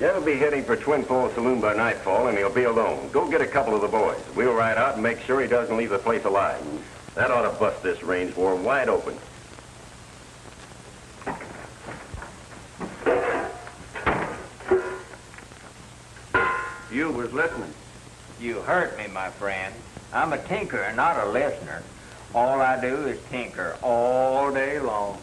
Jed will be heading for Twin Falls Saloon by nightfall, and he'll be alone. Go get a couple of the boys. We'll ride out and make sure he doesn't leave the place alive. That ought to bust this range for him wide open. You was listening. You hurt me, my friend. I'm a tinker, not a listener. All I do is tinker all day long.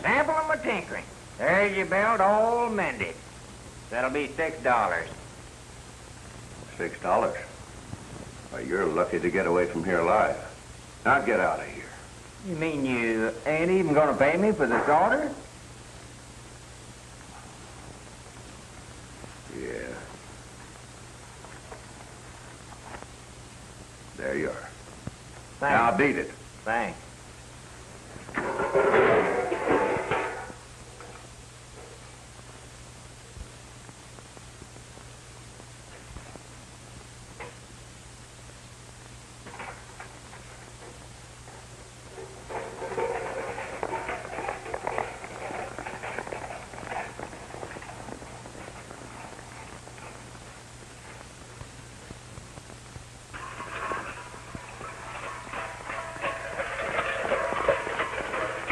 Sample of my tinkering. There's your belt all mended. That'll be $6. $6? Why, you're lucky to get away from here alive. Now get out of here. You mean you ain't even gonna pay me for this order? Yeah. There you are. Thanks. Now beat it. Thanks.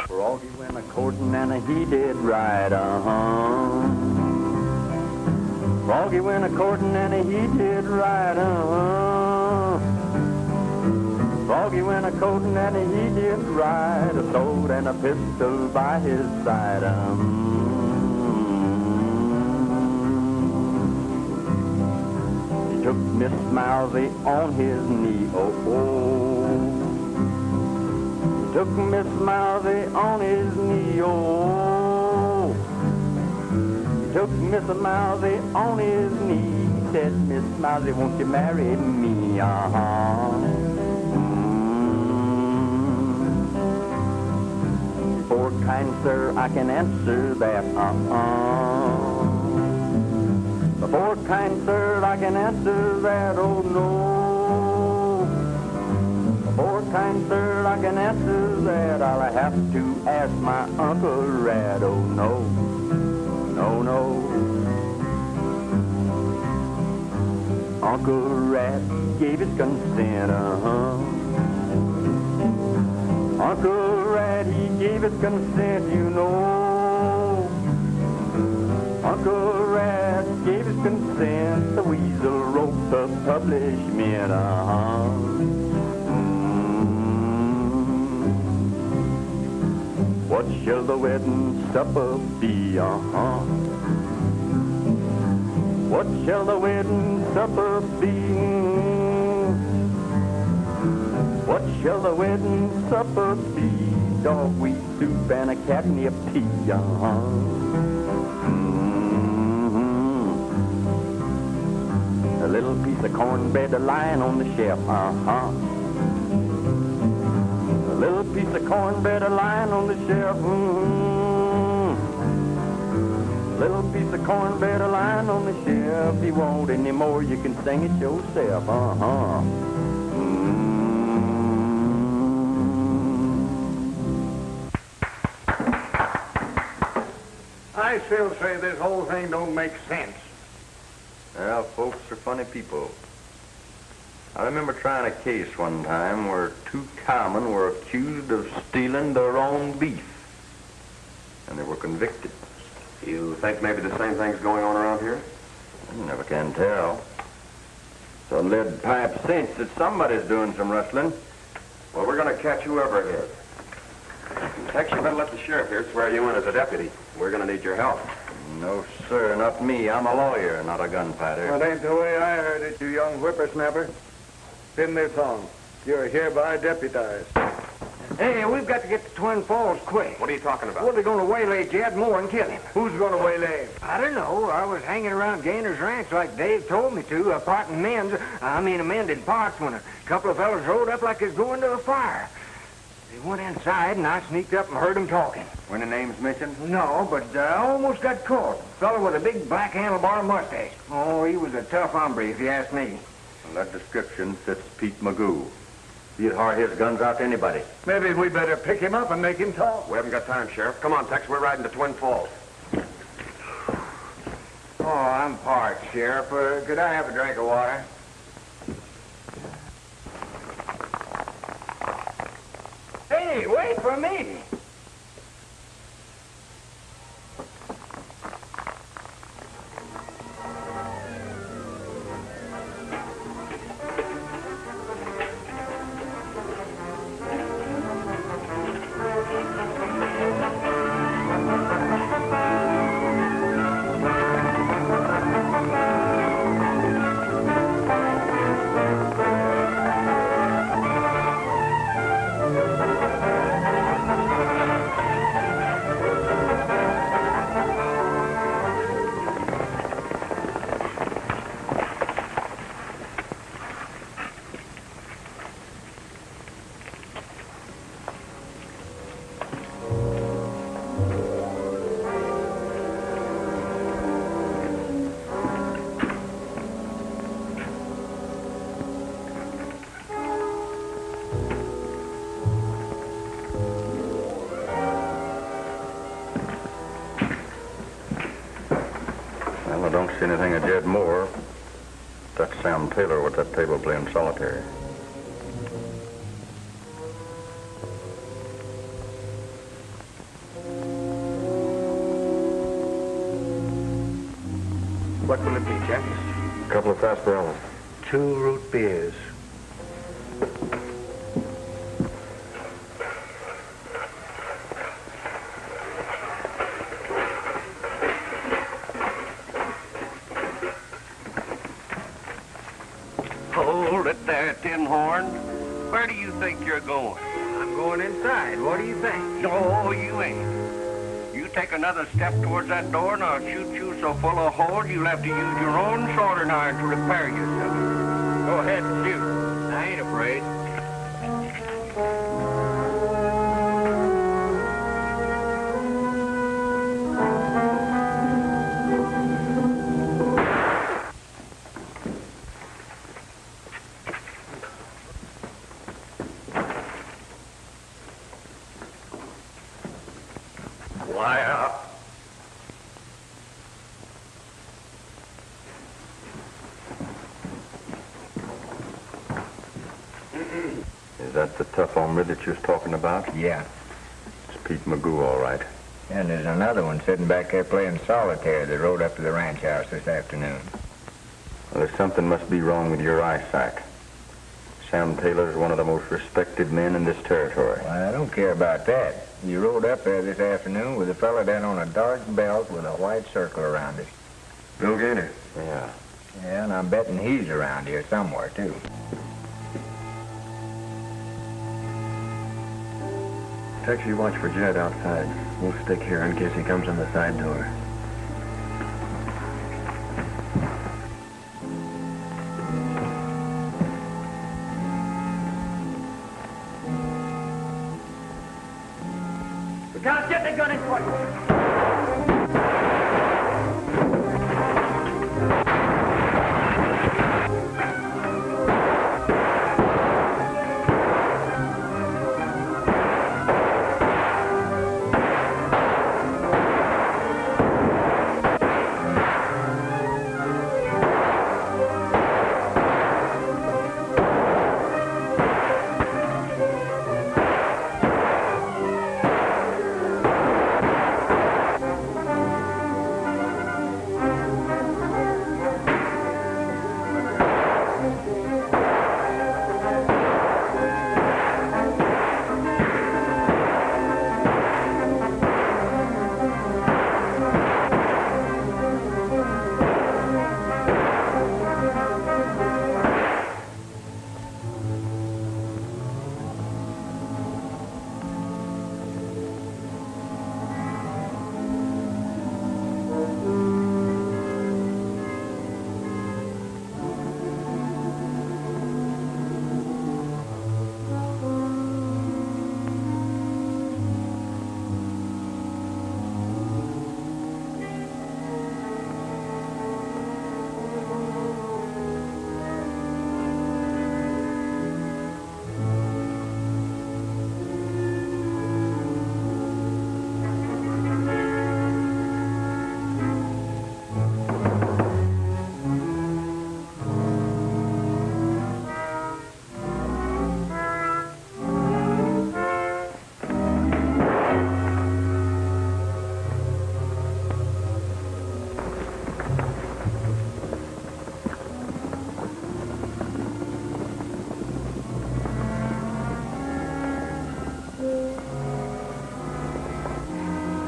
Froggy went a-courting and he did right, Froggy went a-courting and he did right, Froggy went a-courting and he did right, a sword and a pistol by his side, He took Miss Mousy on his knee, Took Miss Mousy on his knee, He took Miss Mousy on his knee. He said, Miss Mousy, won't you marry me? For kind sir, I can answer that, For kind sir, I can answer that, oh no. For kind sir, I can answer that. I'll have to ask my Uncle Rat. Oh no, no, no. Uncle Rat gave his consent, Uncle Rat, he gave his consent, you know. Uncle Rat gave his consent. The weasel wrote the publishment, What shall the wedding supper be, What shall the wedding supper be? What shall the wedding supper be? Dogweed soup and a catnip tea, A little piece of cornbread lying on the shelf, A little piece of cornbread lying on the shelf, Little piece of cornbread lying on the shelf. If you want any more, you can sing it yourself, I still say this whole thing don't make sense. Well, folks are funny people. I remember trying a case one time where two cowmen were accused of stealing their own beef. and they were convicted. You think maybe the same thing's going on around here? You never can tell. So lead pipe cinch that somebody's doing some rustling. Well, we're going to catch whoever it is. Tex, you better let the sheriff here swear you in as a deputy. We're going to need your help. No, sir, not me. I'm a lawyer, not a gunfighter. That ain't the way I heard it, you young whippersnapper. Spin this on. You're hereby deputized. Hey, we've got to get to Twin Falls quick. What are you talking about? Well, they're going to waylay Jed Moore and kill him. Who's going to waylay him? I don't know. I was hanging around Gainer's Ranch like Dave told me to, amending parts when a couple of fellas rode up like they was going to a fire. They went inside, and I sneaked up and heard them talking. Were any names mentioned? No, but I almost got caught. A fellow with a big black handlebar mustache. Oh, he was a tough hombre, if you ask me. Well, that description fits Pete Magoo. He'd hire his guns out to anybody. Maybe we better pick him up and make him talk. We haven't got time, Sheriff. Come on, Tex. We're riding to Twin Falls. Oh, I'm parched, Sheriff. Could I have a drink of water? Hey, wait for me. Well, I don't see anything of Jed Moore. That's Sam Taylor with that table playing solitaire. What will it be, Jack? A couple of sarsaparillas. 2 root beers. Hold it there, Tin Horn. Where do you think you're going? I'm going inside. What do you think? No, you ain't. You take another step towards that door and I'll shoot you so full of holes you'll have to use your own soldering iron to repair yourself. Go ahead and shoot. I ain't afraid. Lie up. Is that the tough hombre that you was talking about? Yeah. It's Pete Magoo, all right. And there's another one sitting back there playing solitaire that rode up to the ranch house this afternoon. Well, there's something must be wrong with your eyesight. Sam Taylor's one of the most respected men in this territory. Well, I don't care about that. You rode up there this afternoon with a fella down on a dark belt with a white circle around it. Bill Gaynor. Yeah. Yeah, and I'm betting he's around here somewhere, too. Tex, you watch for Jed outside. We'll stick here in case he comes in the side door. Guys, get the gun in quick.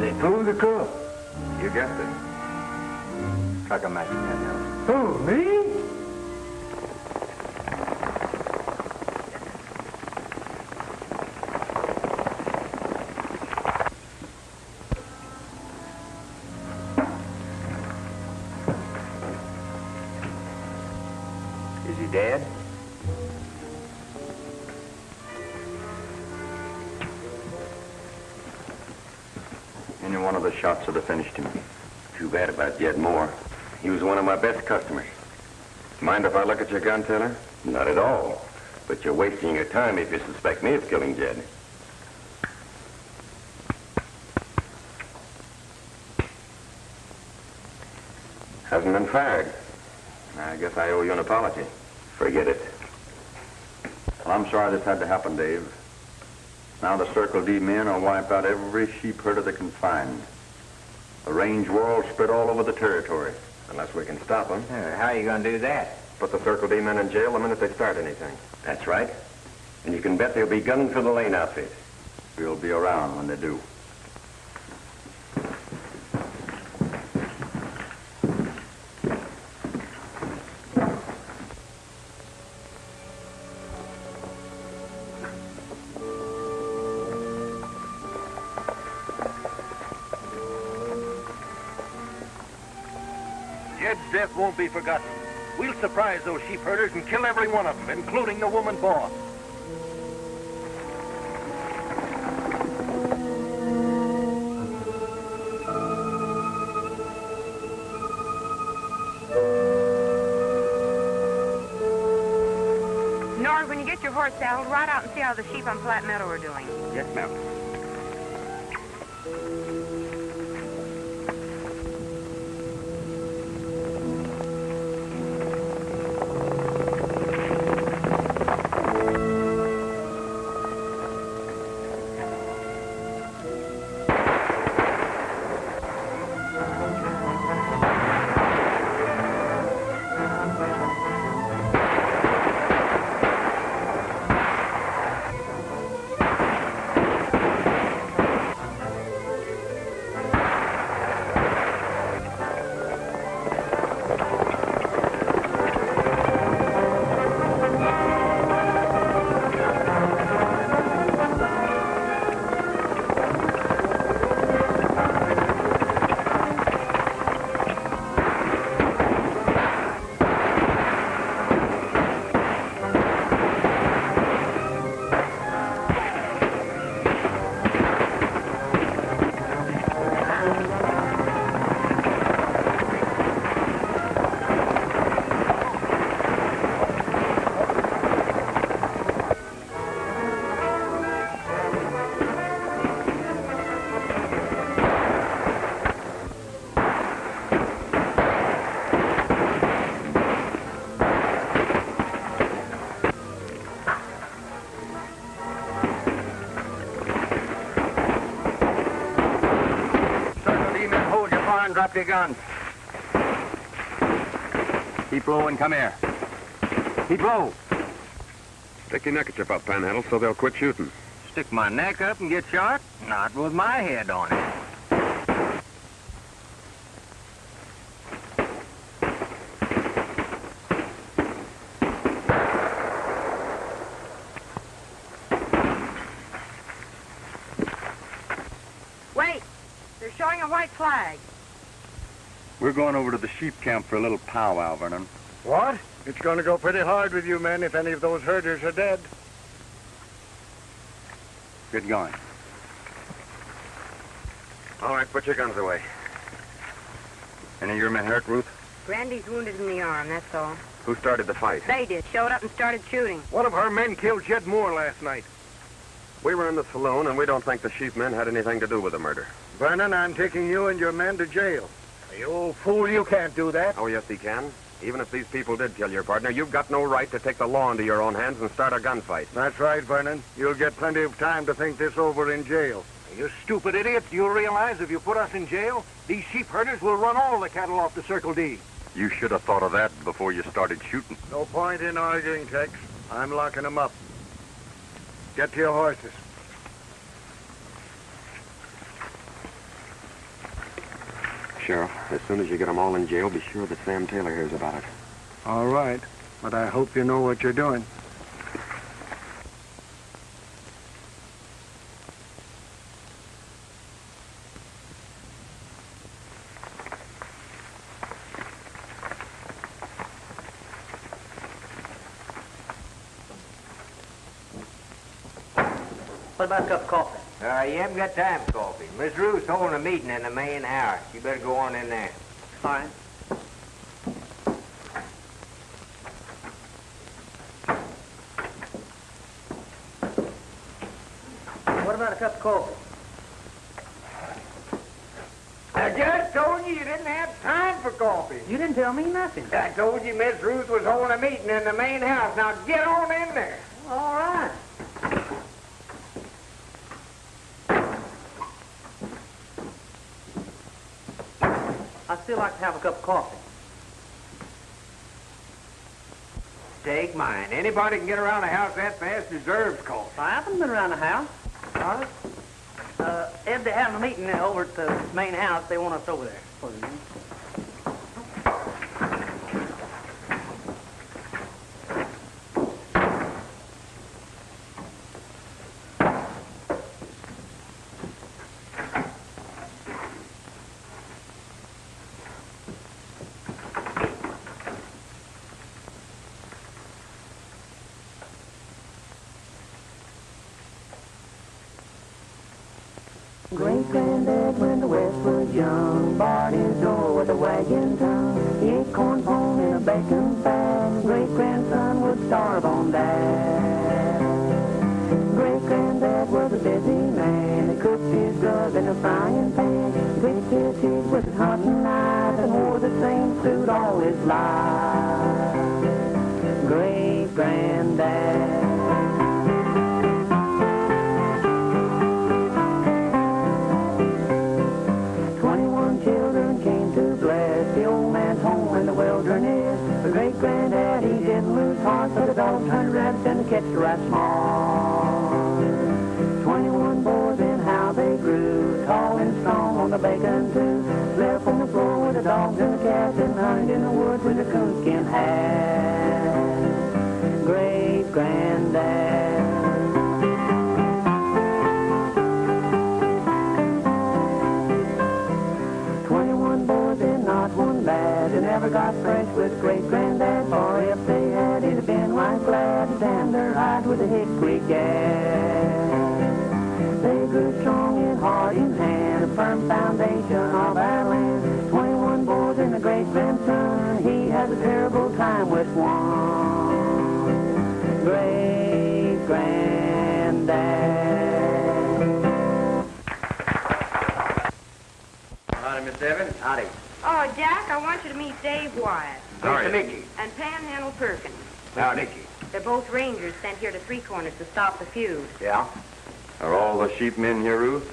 They flew the cook. You guessed it. Truck a match, Panhandle. Who, me? Is he dead? Any one of the shots would have finished him. Too bad about Jed Moore. He was one of my best customers. Mind if I look at your gun, Taylor? Not at all. But you're wasting your time if you suspect me of killing Jed. Hasn't been fired. I guess I owe you an apology. Forget it. Well, I'm sorry this had to happen, Dave. Now the Circle D men will wipe out every sheep herder they can find. The range war will spread all over the territory. Unless we can stop them. How are you going to do that? Put the Circle D men in jail the minute they start anything. That's right. And you can bet they'll be gunning for the Lane outfit. We'll be around when they do. Jed's death won't be forgotten. We'll surprise those sheep herders and kill every one of them, including the woman boss. Nord, when you get your horse saddled, ride out and see how the sheep on Flat Meadow are doing. Yes, ma'am. Drop your gun. Keep low and come here. Keep low. Stick your neckerchief up, Panhandle, so they'll quit shooting. Stick my neck up and get shot? Not with my head on it. Wait! They're showing a white flag. We're going over to the sheep camp for a little powwow, Vernon. What? It's going to go pretty hard with you men if any of those herders are dead. Get going. All right, put your guns away. Any of your men hurt, Ruth? Brandy's wounded in the arm, that's all. Who started the fight? They did. Showed up and started shooting. One of our men killed Jed Moore last night. We were in the saloon, and we don't think the sheep men had anything to do with the murder. Vernon, I'm taking you and your men to jail. You old fool, you can't do that. Oh, yes, he can. Even if these people did kill your partner, you've got no right to take the law into your own hands and start a gunfight. That's right, Vernon. You'll get plenty of time to think this over in jail. You stupid idiot. Do you realize if you put us in jail, these sheep herders will run all the cattle off the Circle D? You should have thought of that before you started shooting. No point in arguing, Tex. I'm locking them up. Get to your horses. Sheriff. As soon as you get them all in jail, be sure that Sam Taylor hears about it. All right, but I hope you know what you're doing. What about a cup of coffee? You haven't got time for coffee. Miss Ruth's holding a meeting in the main house. You better go on in there. All right. What about a cup of coffee? I just told you didn't have time for coffee. You didn't tell me nothing. I told you Miss Ruth was holding a meeting in the main house. Now get on in there. All right. I'd still like to have a cup of coffee. Take mine. Anybody can get around the house that fast deserves coffee. I haven't been around the house. All right. Ed, they're having a meeting over at the main house. They want us over there. Great-granddad, when the West was young, barred his door with a wagging tongue. He ate corn pone in a bacon fat. Great-grandson would starve on that. Great-granddad was a busy man. He cooked his grub in a frying pan. Picked his teeth with his hunting knife and wore the same suit all his life. Great-granddad. 21 children came to bless the old man's home in the wilderness. The great-granddad, he didn't lose heart, but a dog turned rabbits and catch the rat small. 21 boys and how they grew, tall and strong on the bacon too. Slept on the floor with the dogs and the cats and hunted in the woods with a coonskin hat. Great-granddad. 21 boys and not one bad. They never got fresh with great-granddad, for if they had, it'd have been right glad to tan their hide with a hickory gad. They grew strong in heart and hand, a firm foundation of our land. 21 boys and a great-grandson, he has a terrible time with one. Great-granddad. Howdy, Miss Evans. Howdy. Oh, Jack, I want you to meet Dave Wyatt Mr. Mickey. and Panhandle Perkins. Now, Nicky. They're both rangers sent here to Three Corners to stop the feud. Yeah? Are all the sheep men here, Ruth?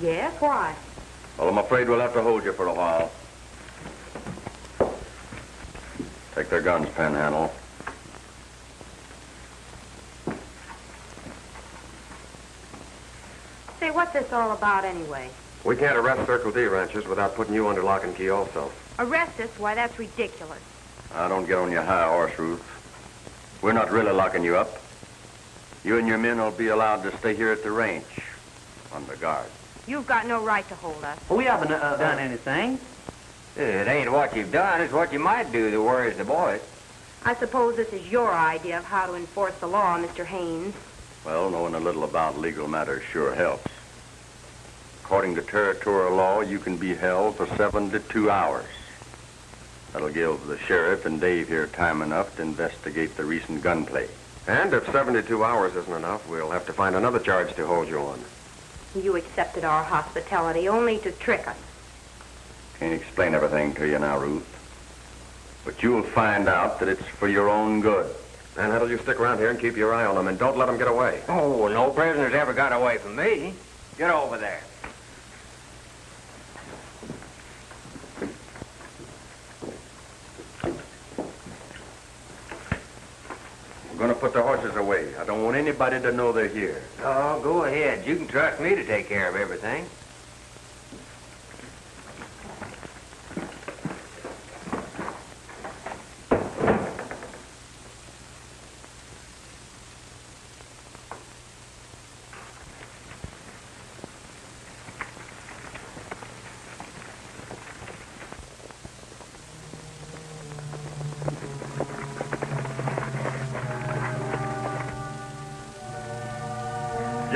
Yes, why? Well, I'm afraid we'll have to hold you for a while. Take their guns, Panhandle. Say, what's this all about anyway? We can't arrest Circle D ranchers without putting you under lock and key also. Arrest us? Why, that's ridiculous. Now, don't get on your high horse, Ruth. We're not really locking you up. You and your men will be allowed to stay here at the ranch, under guard. You've got no right to hold us. We haven't done anything. It ain't what you've done, it's what you might do that worries the boys. I suppose this is your idea of how to enforce the law, Mr. Haynes. Well, knowing a little about legal matters sure helps. According to territorial law, you can be held for 72 hours. That'll give the sheriff and Dave here time enough to investigate the recent gunplay. And if 72 hours isn't enough, we'll have to find another charge to hold you on. You accepted our hospitality only to trick us. Can't explain everything to you now, Ruth. But you'll find out that it's for your own good. Panhandle, you stick around here and keep your eye on them, and don't let them get away. Oh, no prisoners ever got away from me. Get over there. We're going to put the horses away. I don't want anybody to know they're here. Oh, go ahead. You can trust me to take care of everything.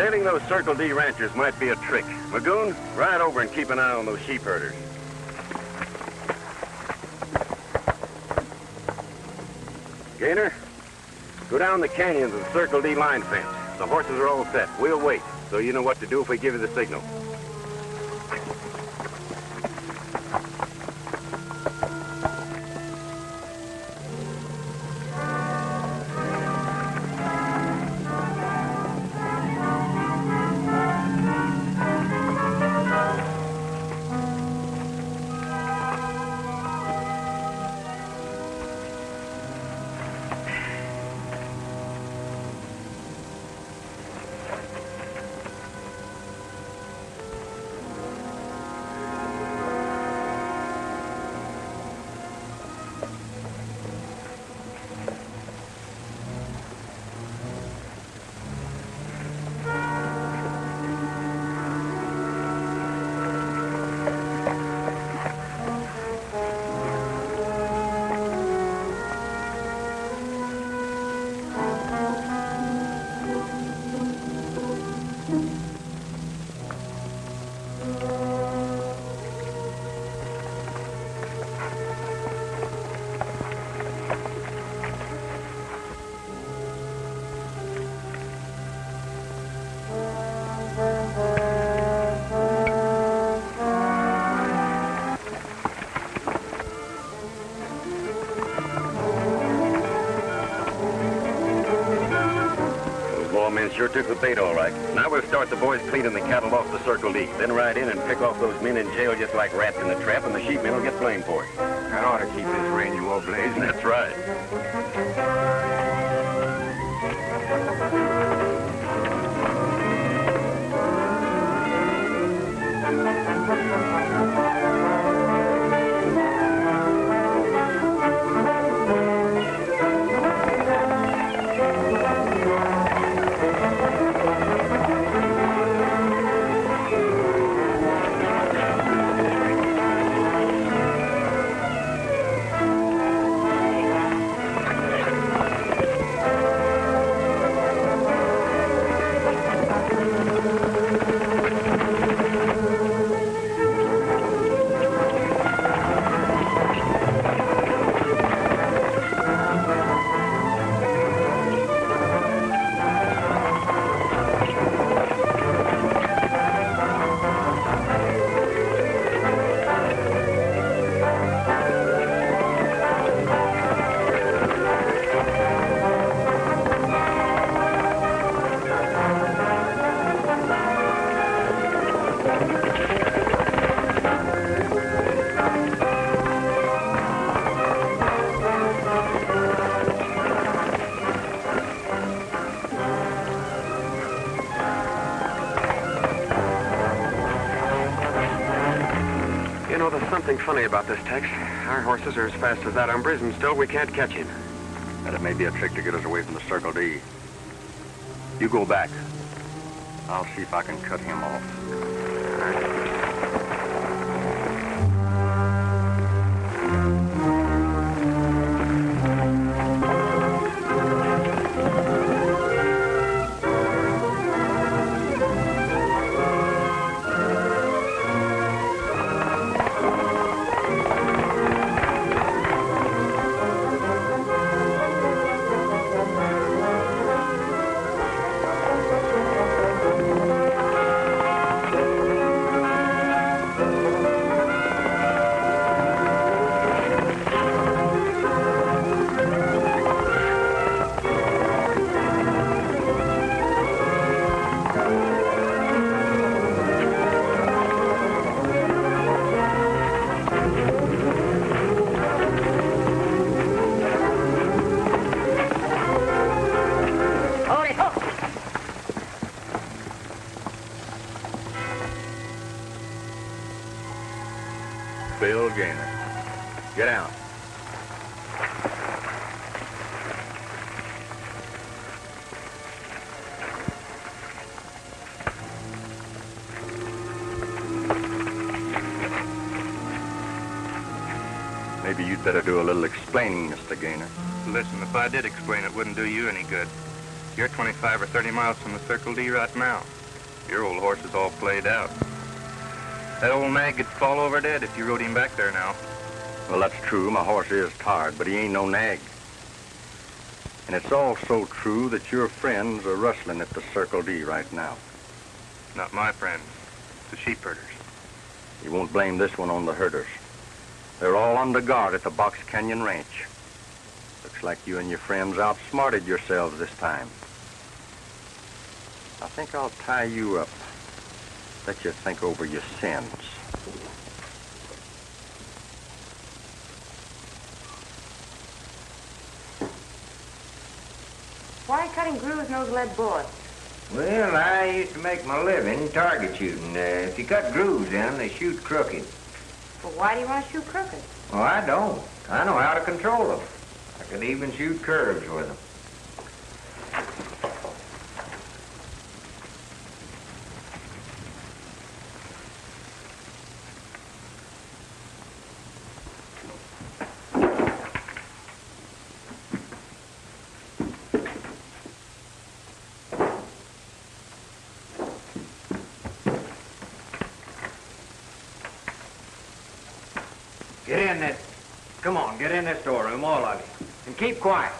Tailing those Circle D ranchers might be a trick. Magoon, ride over and keep an eye on those sheep herders. Gaynor, go down the canyon to the Circle D line fence. The horses are all set. We'll wait, so you know what to do if we give you the signal. Sure took the bait all right. Now we'll start the boys cleaning the cattle off the Circle D. Then ride in and pick off those men in jail just like rats in the trap, and the sheepmen will get blamed for it. That ought to keep this range all blazing. That's right. Something funny about this, Tex. Our horses are as fast as that umbre's, and still we can't catch him. And it may be a trick to get us away from the Circle D. You go back. I'll see if I can cut him off. Bill Gaynor. Get out. Maybe you'd better do a little explaining, Mr. Gaynor. Listen, if I did explain, it wouldn't do you any good. You're 25 or 30 miles from the Circle D right now. Your old horse is all played out. That old nag could fall over dead if you rode him back there now. Well, that's true. My horse is tired, but he ain't no nag. And it's also true that your friends are rustling at the Circle D right now. Not my friends, the sheep herders. You won't blame this one on the herders. They're all under guard at the Box Canyon Ranch. Looks like you and your friends outsmarted yourselves this time. I think I'll tie you up. Let you think over your sins. Why cutting grooves nose lead bullets? Well, I used to make my living target shooting. If you cut grooves in them, they shoot crooked. Well, why do you want to shoot crooked? Well, I don't. I know how to control them. I can even shoot curves with them. Get in this. Come on, get in this storeroom, all of you. And keep quiet.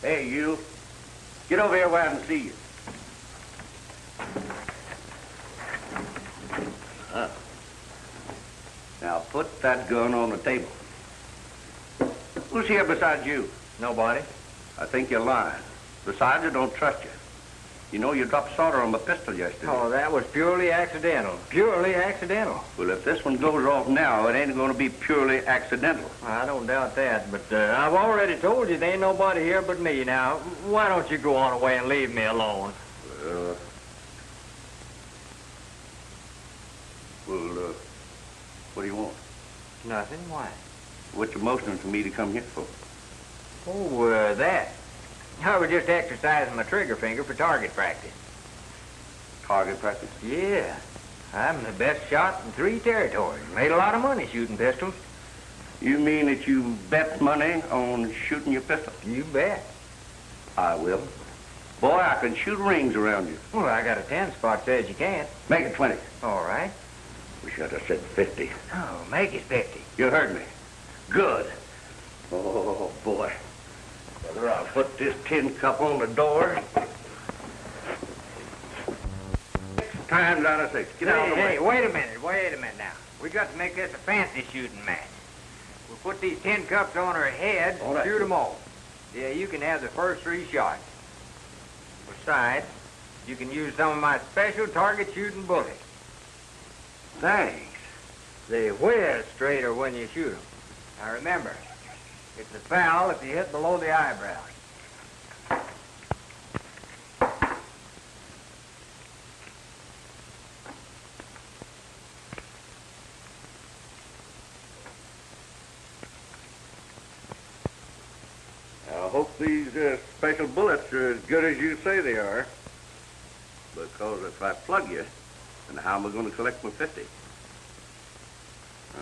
Hey, you. Get over here where I can see you. Now, put that gun on the table. Who's here besides you? Nobody. I think you're lying. Besides, I don't trust you. You know you dropped solder on the pistol yesterday. Oh, that was purely accidental. Purely accidental. Well, if this one goes off now, it ain't going to be purely accidental. I don't doubt that, but I've already told you there ain't nobody here but me. Now, why don't you go on away and leave me alone? What do you want? Nothing. Why? What you motioning for me to come here for? Oh, that. I was just exercising my trigger finger for target practice. Target practice? Yeah. I'm the best shot in 3 territories. Made a lot of money shooting pistols. You mean that you bet money on shooting your pistol? You bet. I will. Boy, I can shoot rings around you. Well, I got a 10 spot says you can't. Make it 20. All right. Wish I'd have said 50. Oh, make it 50. You heard me. Good. Oh, boy. Whether I'll put this tin cup on the door. 6 times out of 6. Get out of the way. Hey, wait a minute now. We got to make this a fancy shooting match. We'll put these tin cups on her head and shoot them all. Yeah, you can have the first 3 shots. Besides, you can use some of my special target shooting bullets. Thanks. They whiz straighter when you shoot them. Now remember, it's a foul if you hit below the eyebrows. I hope these special bullets are as good as you say they are. Because if I plug you, then how am I going to collect my 50?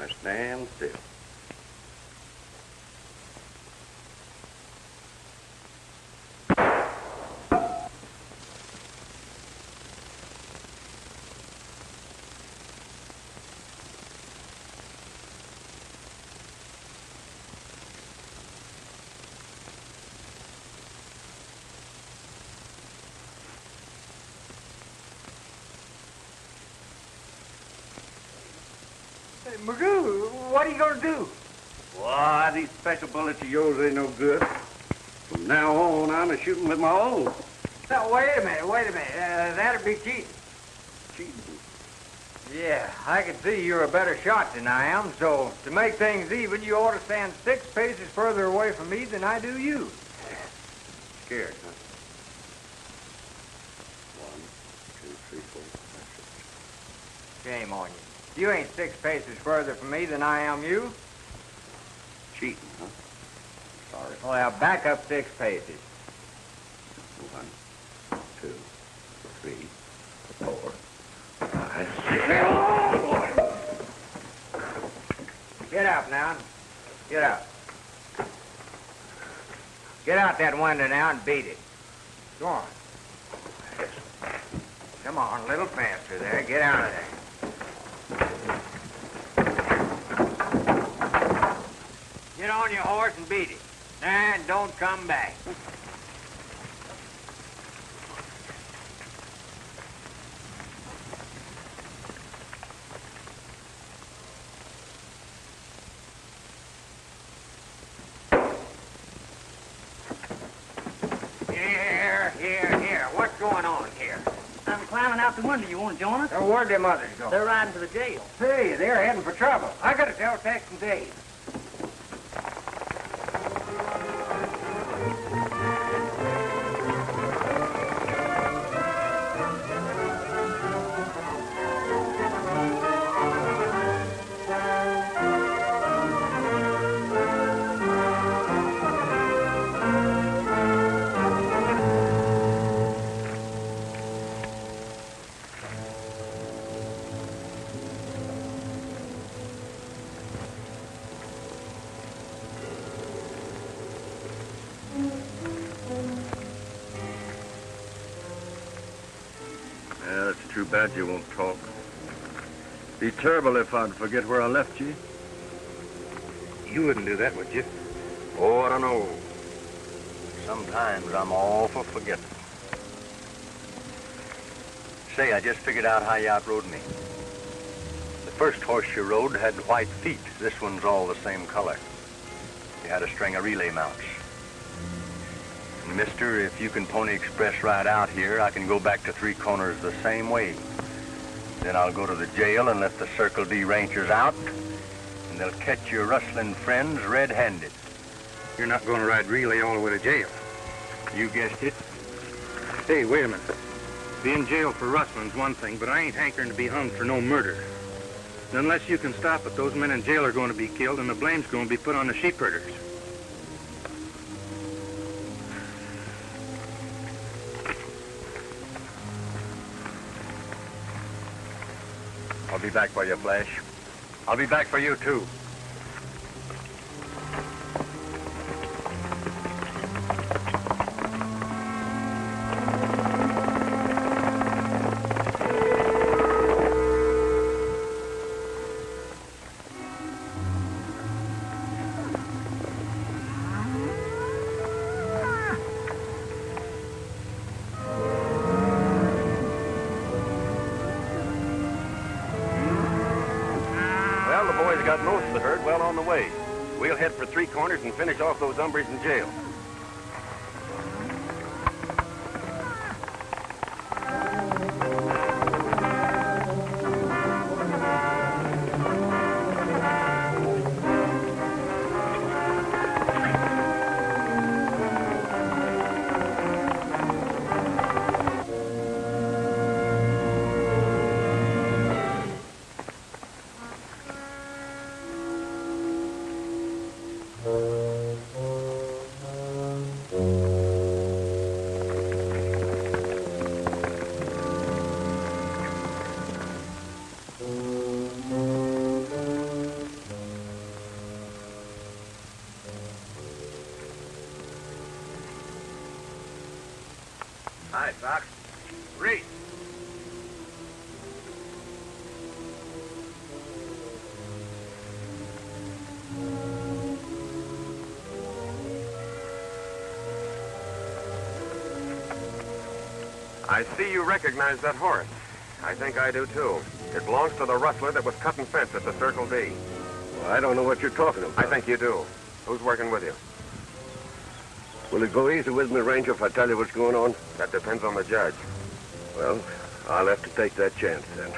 I stand still. Hey, Magoo, what are you going to do? Why, these special bullets of yours ain't no good. From now on, I'm shooting with my own. Now, wait a minute. That'd be cheating. Cheating? Yeah, I can see you're a better shot than I am, so to make things even, you ought to stand 6 paces further away from me than I do you. Scared, huh? Shame on you. You ain't 6 paces further from me than I am you. Cheating, huh? Sorry. Well, back up 6 paces. 1, 2, 3, 4, 5, 6. Get out now. Get out. Get out that window now and beat it. Go on. Come on, a little faster there. Get out of there. Get on your horse and beat it. And don't come back. Here. What's going on here? I'm climbing out the window. You want to join us? Where'd them others go? They're riding to the jail. Hey, they're heading for trouble. I gotta tell Tex and Dave. Yeah, it's too bad you won't talk. Be terrible if I'd forget where I left you. You wouldn't do that, would you? Oh, I don't know. Sometimes I'm all for forgetting. Say, I just figured out how you outrode me. The first horse you rode had white feet. This one's all the same color. You had a string of relay mounts. Mister, if you can pony express right out here, I can go back to Three Corners the same way. Then I'll go to the jail and let the Circle D Rangers out, and they'll catch your rustling friends red-handed. You're not going to ride relay all the way to jail. You guessed it. Hey, wait a minute. Being in jail for rustling's one thing, but I ain't hankering to be hung for no murder. Unless you can stop it, those men in jail are going to be killed, and the blame's going to be put on the sheep herders. I'll be back for you, Flash. I'll be back for you, too. Got most of the herd well on the way. We'll head for Three Corners and finish off those hombres in jail. Hi, Fox. Reed. I see you recognize that horse. I think I do, too. It belongs to the rustler that was cutting fence at the Circle D. Well, I don't know what you're talking about. I think you do. Who's working with you? Will it go easy with me, Ranger, if I tell you what's going on? That depends on the judge. Well, I'll have to take that chance then.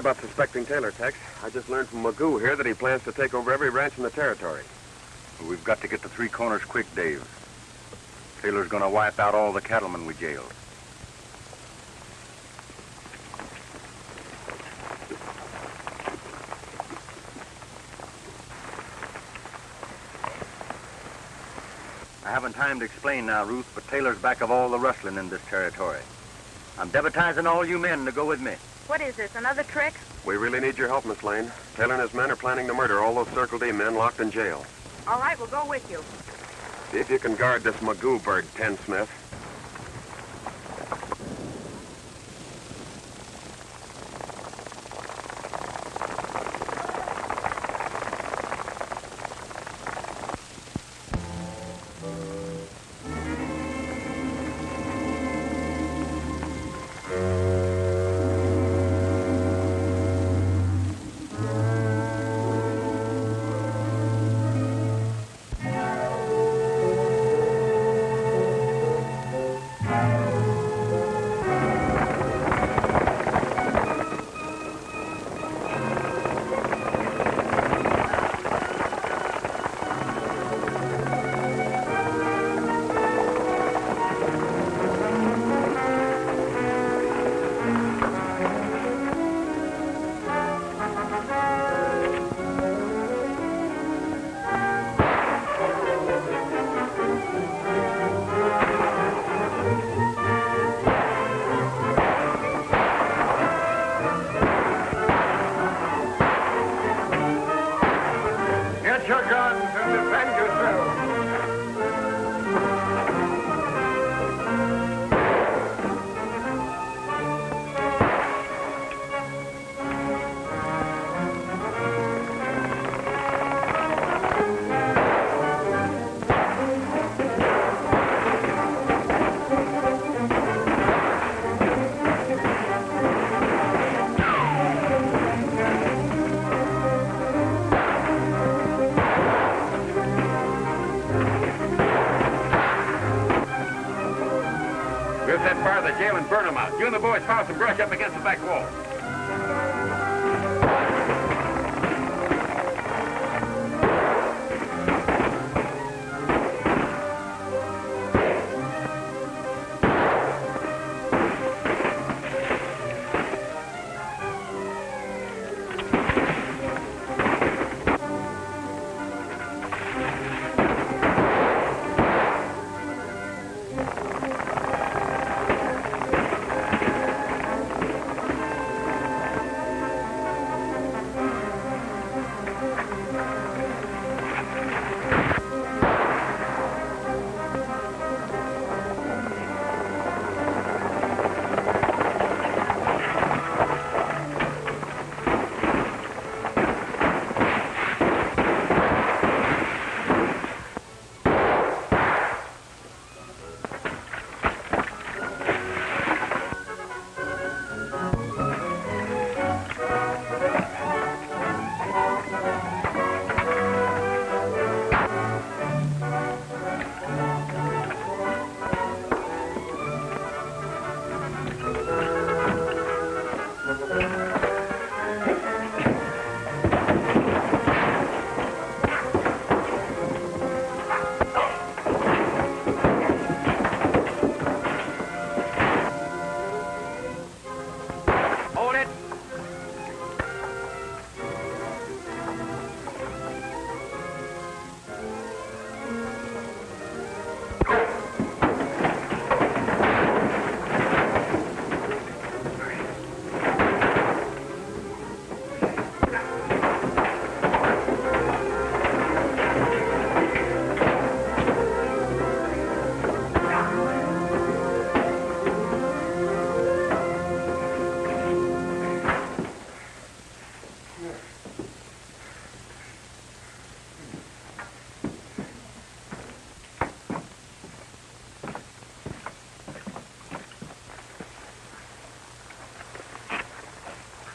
about suspecting Taylor, Tex. I just learned from Magoo here that he plans to take over every ranch in the territory. Well, we've got to get to Three Corners quick, Dave. Taylor's gonna wipe out all the cattlemen we jailed. I haven't time to explain now, Ruth, but Taylor's back of all the rustling in this territory. I'm deputizing all you men to go with me. What is this, another trick? We really need your help, Miss Lane. Taylor and his men are planning to murder all those Circle D men locked in jail. All right, we'll go with you. See if you can guard this Magoo bird, Ten Smith. Get your guns and defend yourselves. We'll set fire to the jail and burn them out. You and the boys pile some brush up against the back wall.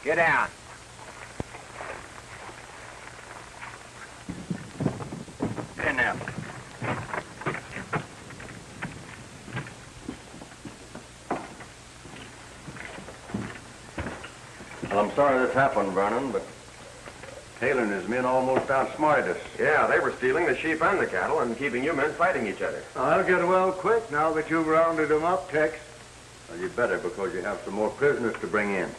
Get down. Get in there. Tell them sorry this happened, Vernon, but Taylor and his men almost outsmarted us. Yeah, they were stealing the sheep and the cattle and keeping you men fighting each other. I'll get well quick now that you've rounded them up, Tex. Well, you better, because you have some more prisoners to bring in.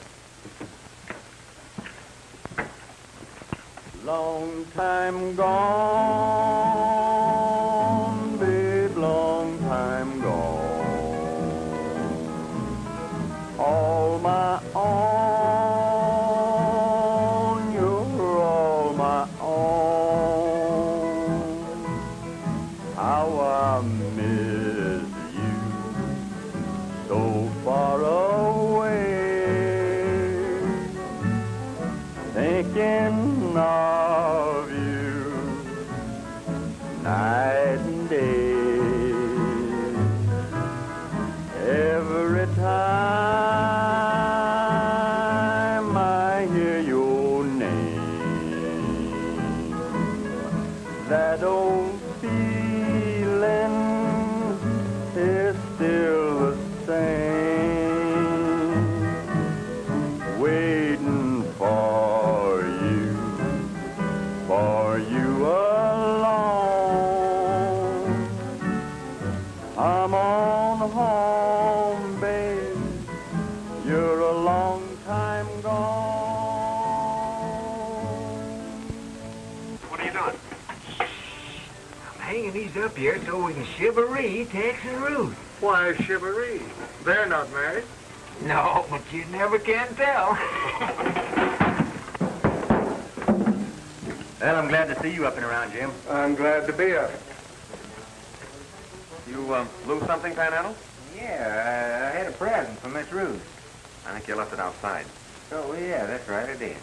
Long time gone, babe, long time gone. All my own, you're all my own. How I miss you, so far away, thinking of you night and day. Every time I hear your name, that old feeling is still the same, waiting for you alone. I'm on home, babe. You're a long time gone. What are you doing? I'm hanging these up here so we can shivaree Tex and Ruth. Why, Chivalry? They're not married. No, but you never can tell. Well, I'm glad to see you up and around, Jim. I'm glad to be up. You, lose something, Panhandle? Yeah, I had a present for Miss Ruth. I think you left it outside. Oh, yeah, that's right, I did.